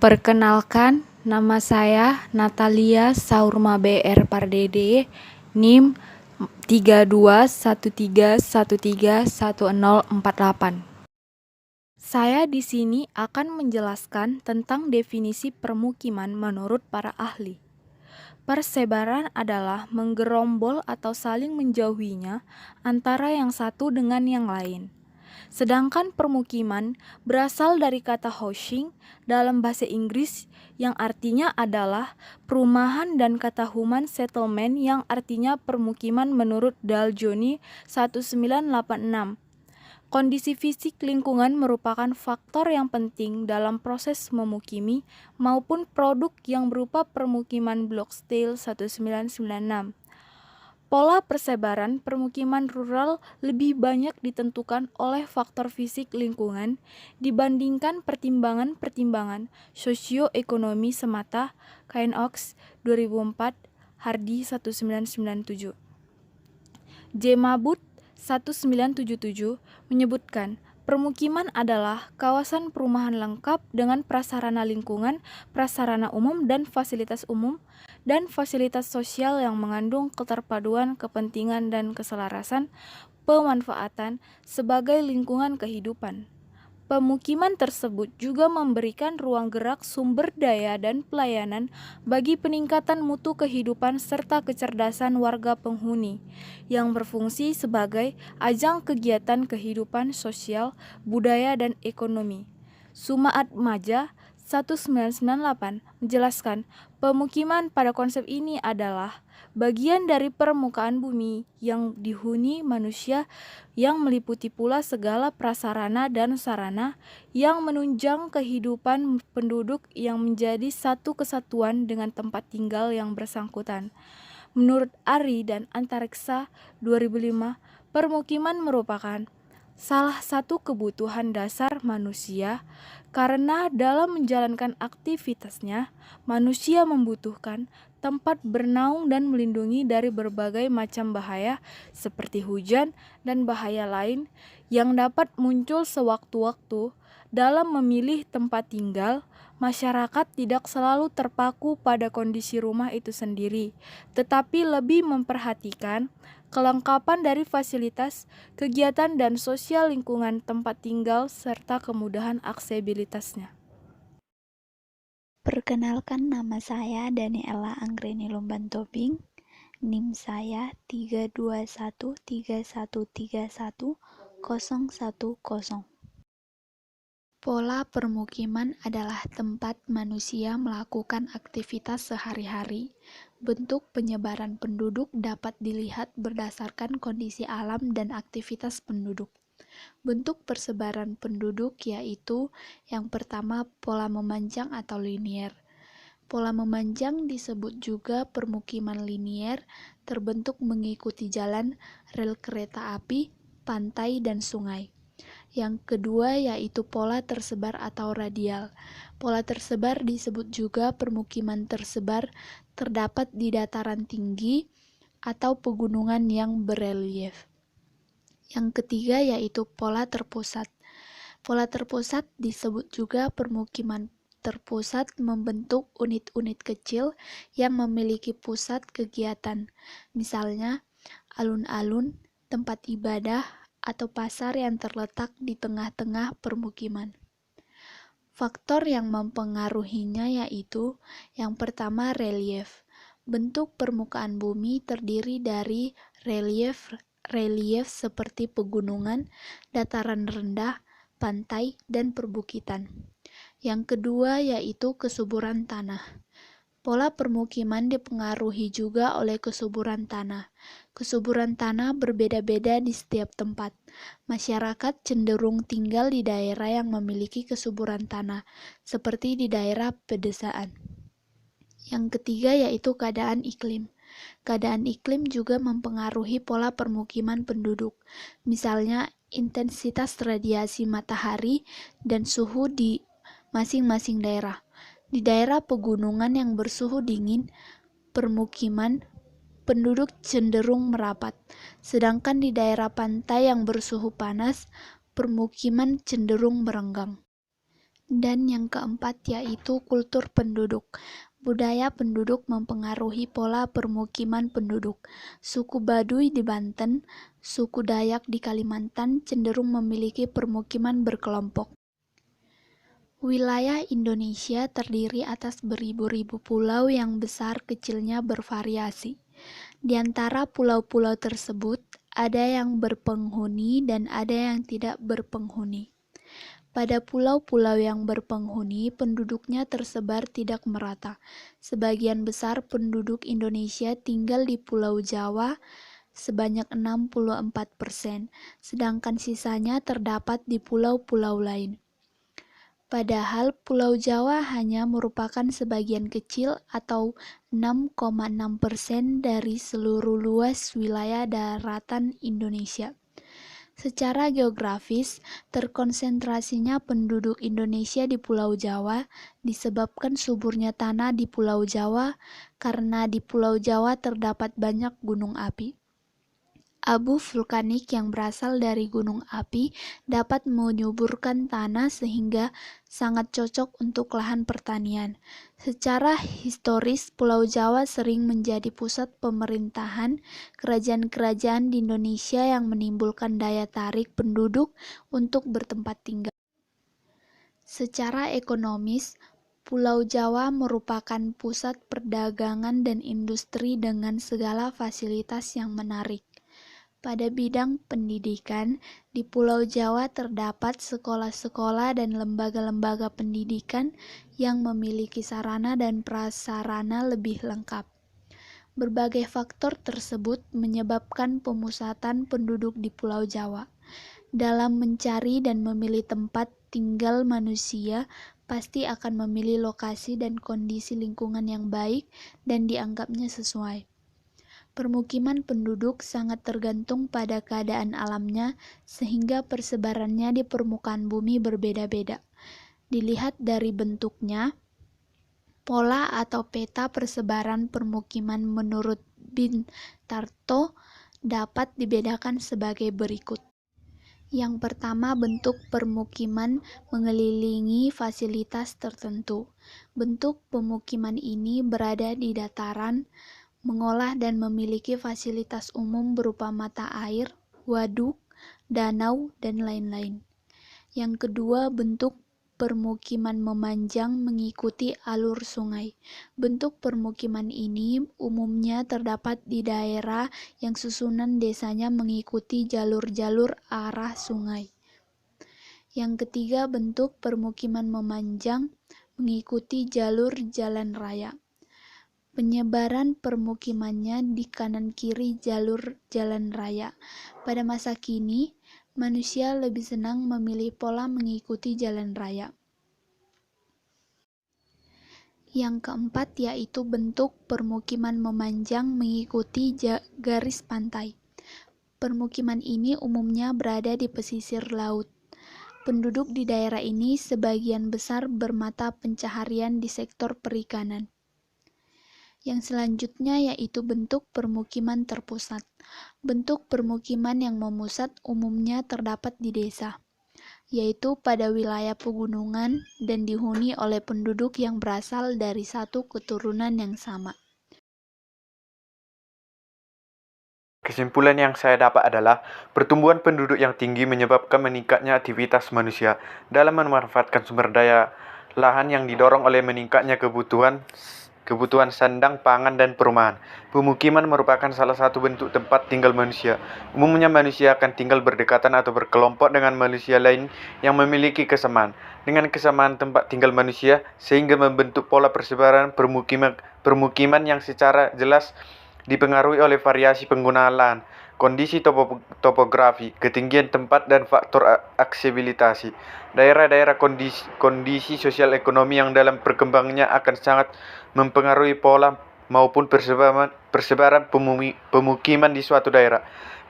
Perkenalkan, nama saya Natalia Saurma BR Pardede, NIM 3213131048. Saya di sini akan menjelaskan tentang definisi permukiman menurut para ahli. Persebaran adalah menggerombol atau saling menjauhinya antara yang satu dengan yang lain. Sedangkan permukiman berasal dari kata housing dalam bahasa Inggris yang artinya adalah perumahan dan kata human settlement yang artinya permukiman menurut Daljoni 1986. Kondisi fisik lingkungan merupakan faktor yang penting dalam proses memukimi maupun produk yang berupa permukiman blok steel 1996. Pola persebaran permukiman rural lebih banyak ditentukan oleh faktor fisik lingkungan dibandingkan pertimbangan-pertimbangan sosioekonomi semata. Kainox 2004, Hardy 1997. J. Mabut 1977 menyebutkan permukiman adalah kawasan perumahan lengkap dengan prasarana lingkungan, prasarana umum dan fasilitas sosial yang mengandung keterpaduan kepentingan dan keselarasan pemanfaatan sebagai lingkungan kehidupan. Pemukiman tersebut juga memberikan ruang gerak sumber daya dan pelayanan bagi peningkatan mutu kehidupan serta kecerdasan warga penghuni, yang berfungsi sebagai ajang kegiatan kehidupan sosial, budaya, dan ekonomi. Sumaat Maja 1998 menjelaskan pemukiman pada konsep ini adalah bagian dari permukaan bumi yang dihuni manusia yang meliputi pula segala prasarana dan sarana yang menunjang kehidupan penduduk yang menjadi satu kesatuan dengan tempat tinggal yang bersangkutan. Menurut Ari dan Antariksa 2005, permukiman merupakan salah satu kebutuhan dasar manusia karena dalam menjalankan aktivitasnya, manusia membutuhkan tempat bernaung dan melindungi dari berbagai macam bahaya seperti hujan dan bahaya lain yang dapat muncul sewaktu-waktu. Dalam memilih tempat tinggal, masyarakat tidak selalu terpaku pada kondisi rumah itu sendiri, tetapi lebih memperhatikan kelengkapan dari fasilitas, kegiatan dan sosial lingkungan tempat tinggal serta kemudahan aksesibilitasnya. Perkenalkan, nama saya Daniela Anggreni Lumbantobing, NIM saya 32131311010. Pola permukiman adalah tempat manusia melakukan aktivitas sehari-hari. Bentuk penyebaran penduduk dapat dilihat berdasarkan kondisi alam dan aktivitas penduduk. Bentuk persebaran penduduk yaitu yang pertama pola memanjang atau linier. Pola memanjang disebut juga permukiman linier, terbentuk mengikuti jalan, rel kereta api, pantai, dan sungai. Yang kedua yaitu pola tersebar atau radial. Pola tersebar disebut juga permukiman tersebar terdapat di dataran tinggi atau pegunungan yang berelief. Yang ketiga yaitu pola terpusat. Pola terpusat disebut juga permukiman terpusat membentuk unit-unit kecil yang memiliki pusat kegiatan, misalnya alun-alun, tempat ibadah, atau pasar yang terletak di tengah-tengah permukiman. Faktor yang mempengaruhinya yaitu yang pertama relief. Bentuk permukaan bumi terdiri dari relief seperti pegunungan, dataran rendah, pantai, dan perbukitan. Yang kedua yaitu kesuburan tanah. Pola permukiman dipengaruhi juga oleh kesuburan tanah. Kesuburan tanah berbeda-beda di setiap tempat. Masyarakat cenderung tinggal di daerah yang memiliki kesuburan tanah, seperti di daerah pedesaan. Yang ketiga yaitu keadaan iklim. Keadaan iklim juga mempengaruhi pola permukiman penduduk, misalnya intensitas radiasi matahari dan suhu di masing-masing daerah. Di daerah pegunungan yang bersuhu dingin, permukiman penduduk cenderung merapat, sedangkan di daerah pantai yang bersuhu panas, permukiman cenderung merenggang. Dan yang keempat yaitu kultur penduduk. Budaya penduduk mempengaruhi pola permukiman penduduk. Suku Baduy di Banten, suku Dayak di Kalimantan cenderung memiliki permukiman berkelompok. Wilayah Indonesia terdiri atas beribu-ribu pulau yang besar kecilnya bervariasi. Di antara pulau-pulau tersebut, ada yang berpenghuni dan ada yang tidak berpenghuni. Pada pulau-pulau yang berpenghuni, penduduknya tersebar tidak merata. Sebagian besar penduduk Indonesia tinggal di Pulau Jawa sebanyak 64%, sedangkan sisanya terdapat di pulau-pulau lain. Padahal Pulau Jawa hanya merupakan sebagian kecil atau 6,6% dari seluruh luas wilayah daratan Indonesia. Secara geografis, terkonsentrasinya penduduk Indonesia di Pulau Jawa disebabkan suburnya tanah di Pulau Jawa karena di Pulau Jawa terdapat banyak gunung api. Abu vulkanik yang berasal dari gunung api dapat menyuburkan tanah sehingga sangat cocok untuk lahan pertanian. Secara historis, Pulau Jawa sering menjadi pusat pemerintahan kerajaan-kerajaan di Indonesia yang menimbulkan daya tarik penduduk untuk bertempat tinggal. Secara ekonomis, Pulau Jawa merupakan pusat perdagangan dan industri dengan segala fasilitas yang menarik. Pada bidang pendidikan, di Pulau Jawa terdapat sekolah-sekolah dan lembaga-lembaga pendidikan yang memiliki sarana dan prasarana lebih lengkap. Berbagai faktor tersebut menyebabkan pemusatan penduduk di Pulau Jawa. Dalam mencari dan memilih tempat tinggal manusia, pasti akan memilih lokasi dan kondisi lingkungan yang baik dan dianggapnya sesuai. Permukiman penduduk sangat tergantung pada keadaan alamnya, sehingga persebarannya di permukaan bumi berbeda-beda. Dilihat dari bentuknya, pola atau peta persebaran permukiman menurut Bintaro dapat dibedakan sebagai berikut. Yang pertama, bentuk permukiman mengelilingi fasilitas tertentu. Bentuk pemukiman ini berada di dataran, mengolah dan memiliki fasilitas umum berupa mata air, waduk, danau, dan lain-lain. Yang kedua, bentuk permukiman memanjang mengikuti alur sungai. Bentuk permukiman ini umumnya terdapat di daerah yang susunan desanya mengikuti jalur-jalur arah sungai. Yang ketiga, bentuk permukiman memanjang mengikuti jalur jalan raya. Penyebaran permukimannya di kanan kiri jalur jalan raya. Pada masa kini, manusia lebih senang memilih pola mengikuti jalan raya. Yang keempat yaitu bentuk permukiman memanjang mengikuti garis pantai. Permukiman ini umumnya berada di pesisir laut. Penduduk di daerah ini sebagian besar bermata pencaharian di sektor perikanan. Yang selanjutnya yaitu bentuk permukiman terpusat. Bentuk permukiman yang memusat umumnya terdapat di desa, yaitu pada wilayah pegunungan dan dihuni oleh penduduk yang berasal dari satu keturunan yang sama. Kesimpulan yang saya dapat adalah pertumbuhan penduduk yang tinggi menyebabkan meningkatnya aktivitas manusia dalam memanfaatkan sumber daya lahan yang didorong oleh meningkatnya kebutuhan sandang, pangan, dan perumahan. Pemukiman merupakan salah satu bentuk tempat tinggal manusia. Umumnya manusia akan tinggal berdekatan atau berkelompok dengan manusia lain yang memiliki kesamaan. Dengan kesamaan tempat tinggal manusia, sehingga membentuk pola persebaran permukiman yang secara jelas dipengaruhi oleh variasi penggunaan lahan, kondisi topografi, ketinggian tempat, dan faktor aksesibilitas. Daerah-daerah kondisi sosial ekonomi yang dalam perkembangannya akan sangat mempengaruhi pola maupun persebaran pemukiman di suatu daerah.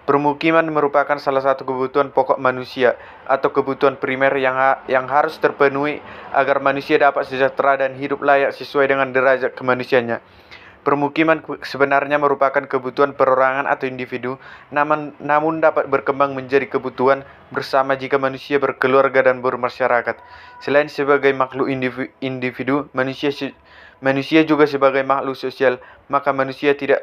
Permukiman merupakan salah satu kebutuhan pokok manusia atau kebutuhan primer yang harus terpenuhi agar manusia dapat sejahtera dan hidup layak sesuai dengan derajat kemanusiaannya. Permukiman sebenarnya merupakan kebutuhan perorangan atau individu, namun dapat berkembang menjadi kebutuhan bersama jika manusia berkeluarga dan bermasyarakat. Selain sebagai makhluk individu, manusia juga sebagai makhluk sosial, maka manusia tidak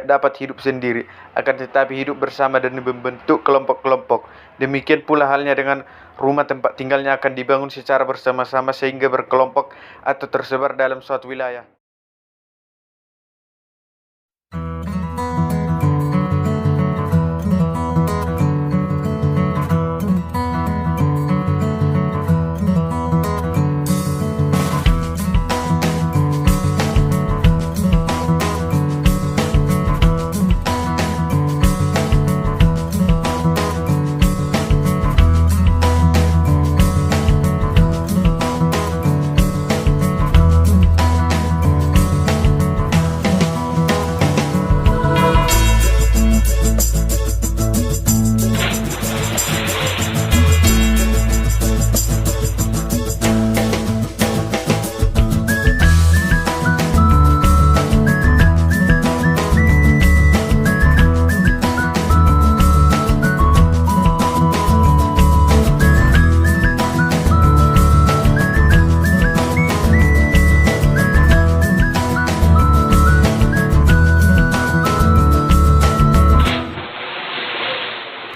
dapat hidup sendiri, akan tetapi hidup bersama dan membentuk kelompok-kelompok. Demikian pula halnya dengan rumah tempat tinggalnya akan dibangun secara bersama-sama sehingga berkelompok atau tersebar dalam suatu wilayah.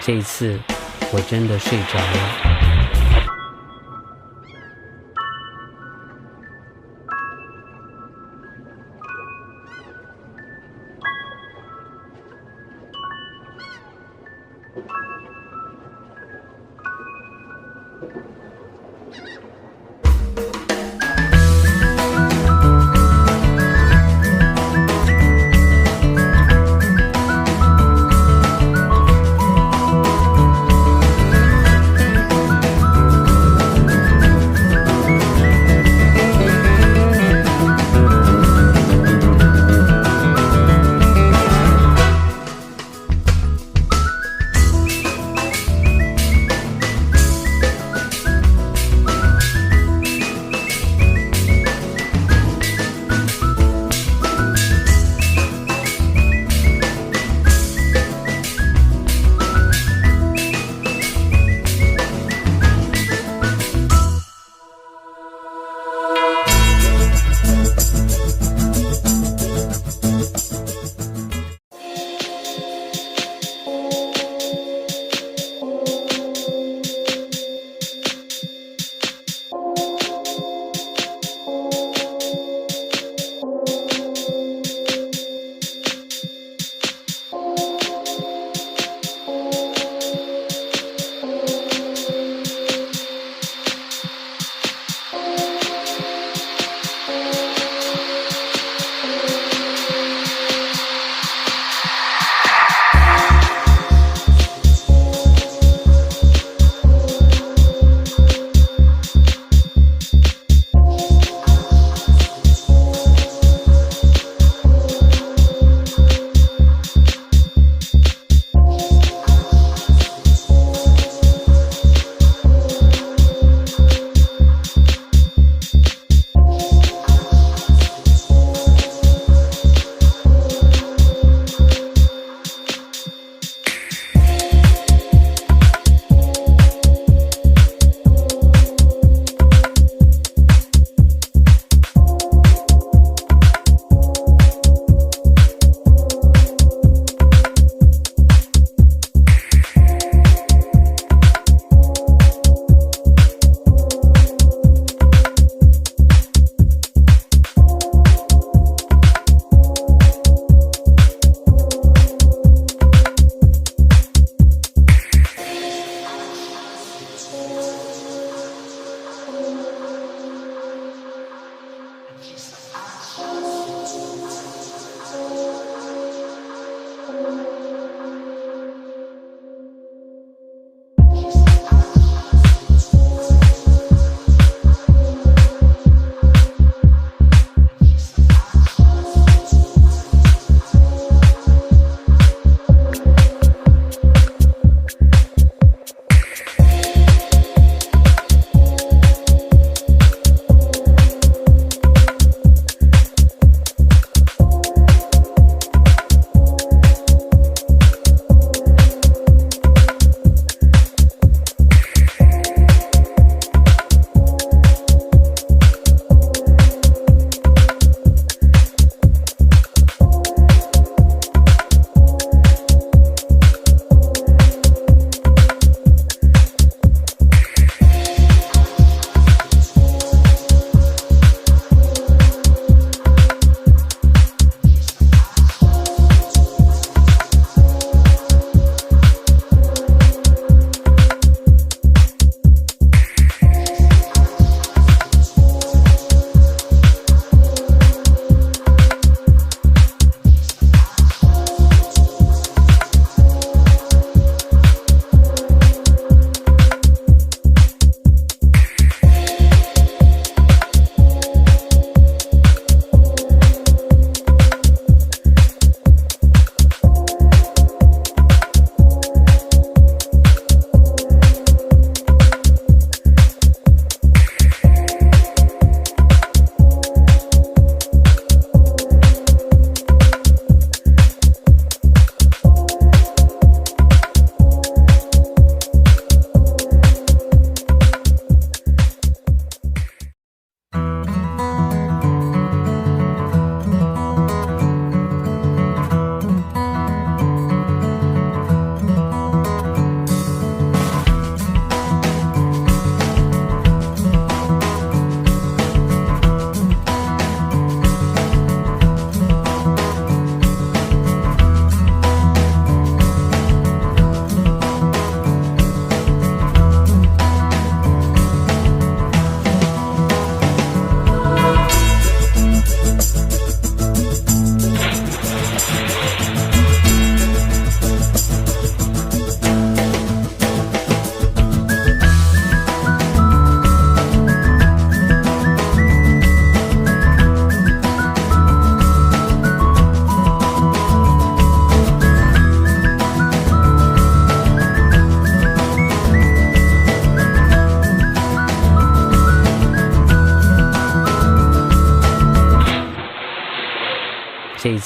这一次我真的睡着了。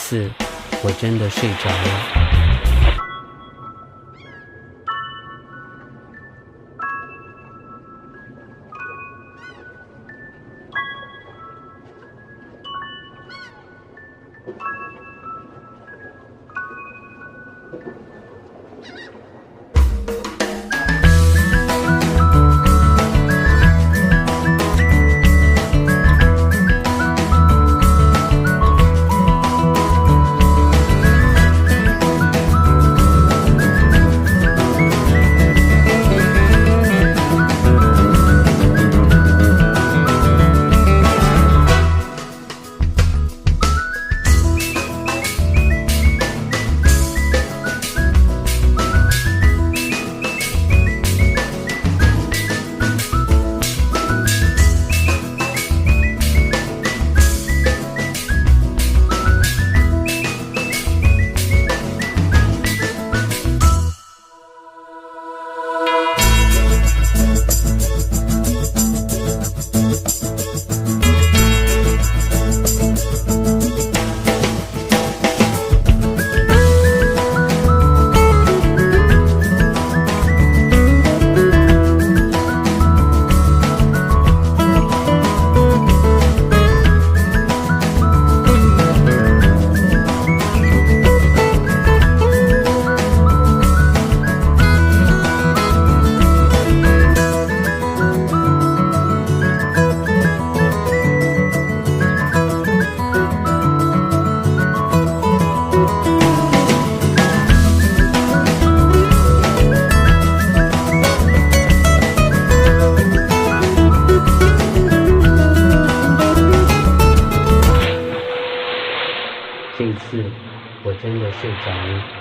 次我真的睡着了。这一次我真的睡着了。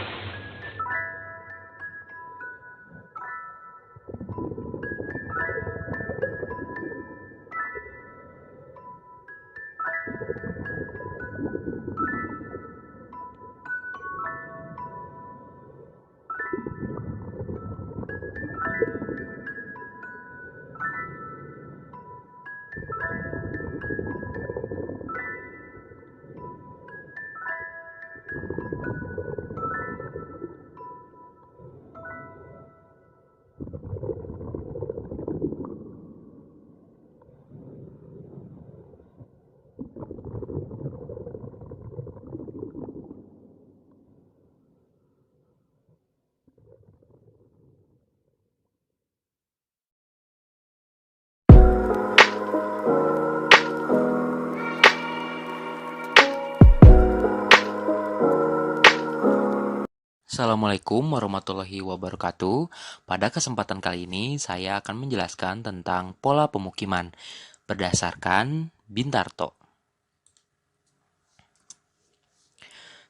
Assalamualaikum warahmatullahi wabarakatuh. Pada kesempatan kali ini saya akan menjelaskan tentang pola pemukiman berdasarkan Bintarto.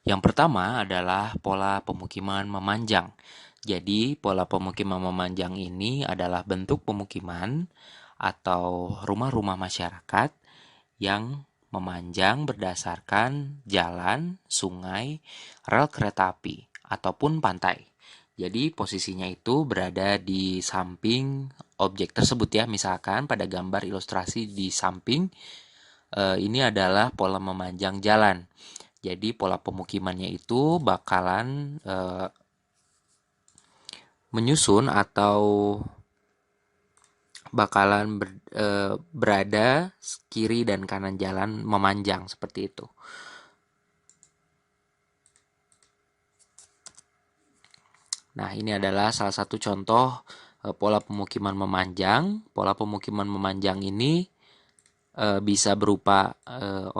Yang pertama adalah pola pemukiman memanjang. Jadi pola pemukiman memanjang ini adalah bentuk pemukiman atau rumah-rumah masyarakat yang memanjang berdasarkan jalan, sungai, rel kereta api, ataupun pantai. Jadi posisinya itu berada di samping objek tersebut ya. Misalkan pada gambar ilustrasi di samping ini adalah pola memanjang jalan. Jadi pola pemukimannya itu bakalan menyusun atau bakalan berada kiri dan kanan jalan memanjang seperti itu. Nah, ini adalah salah satu contoh pola pemukiman memanjang. Pola pemukiman memanjang ini bisa berupa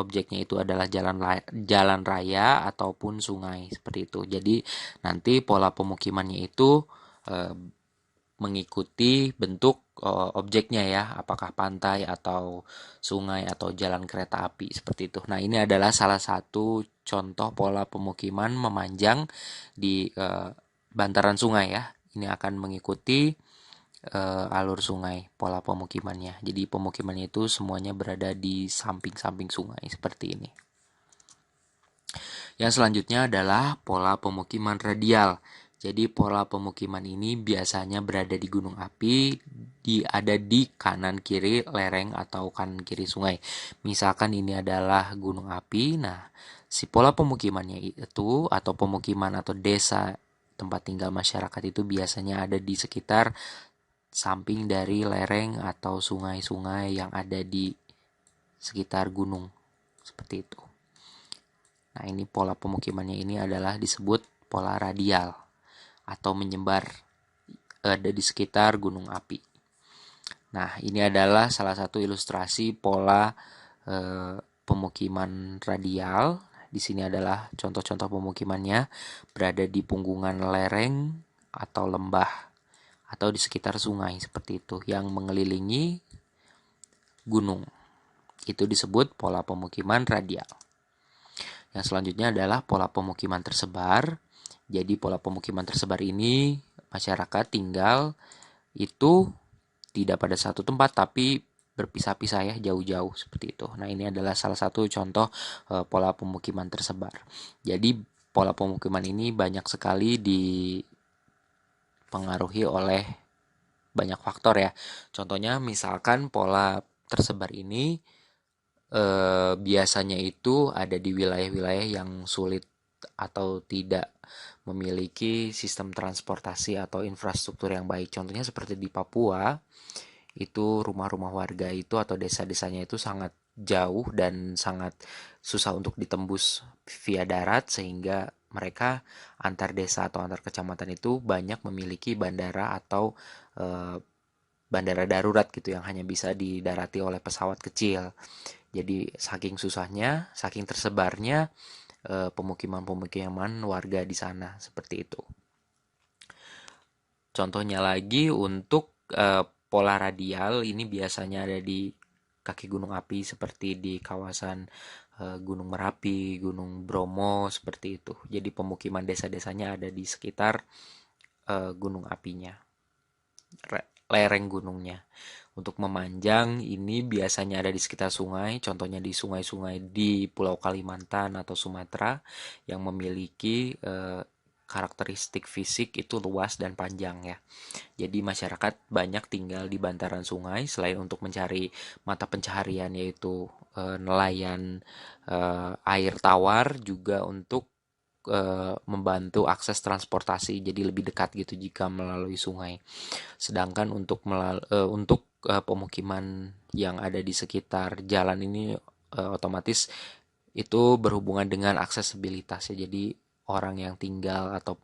objeknya itu adalah jalan raya ataupun sungai seperti itu. Jadi nanti pola pemukimannya itu mengikuti bentuk objeknya ya, apakah pantai atau sungai atau jalan kereta api seperti itu. Nah, ini adalah salah satu contoh pola pemukiman memanjang di bantaran sungai ya. Ini akan mengikuti alur sungai pola pemukimannya. Jadi pemukimannya itu semuanya berada di samping-samping sungai seperti ini. Yang selanjutnya adalah pola pemukiman radial. Jadi pola pemukiman ini biasanya berada di gunung api, ada di kanan kiri lereng atau kanan kiri sungai. Misalkan ini adalah gunung api, nah Si pola pemukimannya itu atau pemukiman atau desa tempat tinggal masyarakat itu biasanya ada di sekitar samping dari lereng atau sungai-sungai yang ada di sekitar gunung. Seperti itu. Nah, ini pola pemukimannya ini adalah disebut pola radial atau menyebar ada di sekitar gunung api. Nah, ini adalah salah satu ilustrasi pola pemukiman radial. Di sini adalah contoh-contoh pemukimannya berada di punggungan lereng atau lembah atau di sekitar sungai seperti itu yang mengelilingi gunung. Itu disebut pola pemukiman radial. Yang selanjutnya adalah pola pemukiman tersebar. Jadi pola pemukiman tersebar ini masyarakat tinggal itu tidak pada satu tempat tapi berpisah-pisah ya, jauh-jauh seperti itu. Nah, ini adalah salah satu contoh pola pemukiman tersebar. Jadi pola pemukiman ini banyak sekali dipengaruhi oleh banyak faktor ya. Contohnya misalkan pola tersebar ini biasanya itu ada di wilayah-wilayah yang sulit atau tidak memiliki sistem transportasi atau infrastruktur yang baik. Contohnya seperti di Papua, itu rumah-rumah warga itu atau desa-desanya itu sangat jauh dan sangat susah untuk ditembus via darat sehingga mereka antar desa atau antar kecamatan itu banyak memiliki bandara atau bandara darurat gitu yang hanya bisa didarati oleh pesawat kecil. Jadi saking susahnya, saking tersebarnya pemukiman-pemukiman warga di sana seperti itu. Contohnya lagi untuk pola radial ini biasanya ada di kaki gunung api seperti di kawasan Gunung Merapi, Gunung Bromo seperti itu. Jadi pemukiman desa-desanya ada di sekitar gunung apinya, lereng gunungnya. Untuk memanjang ini biasanya ada di sekitar sungai, contohnya di sungai-sungai di Pulau Kalimantan atau Sumatera yang memiliki karakteristik fisik itu luas dan panjang ya. Jadi masyarakat banyak tinggal di bantaran sungai selain untuk mencari mata pencaharian yaitu nelayan air tawar, juga untuk membantu akses transportasi jadi lebih dekat gitu jika melalui sungai. Sedangkan untuk pemukiman yang ada di sekitar jalan ini otomatis itu berhubungan dengan aksesibilitas ya. Jadi orang yang tinggal atau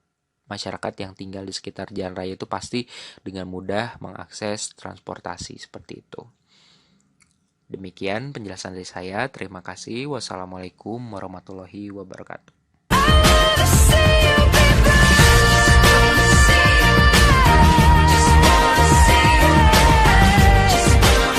masyarakat yang tinggal di sekitar jalan raya itu pasti dengan mudah mengakses transportasi seperti itu. Demikian penjelasan dari saya. Terima kasih. Wassalamualaikum warahmatullahi wabarakatuh.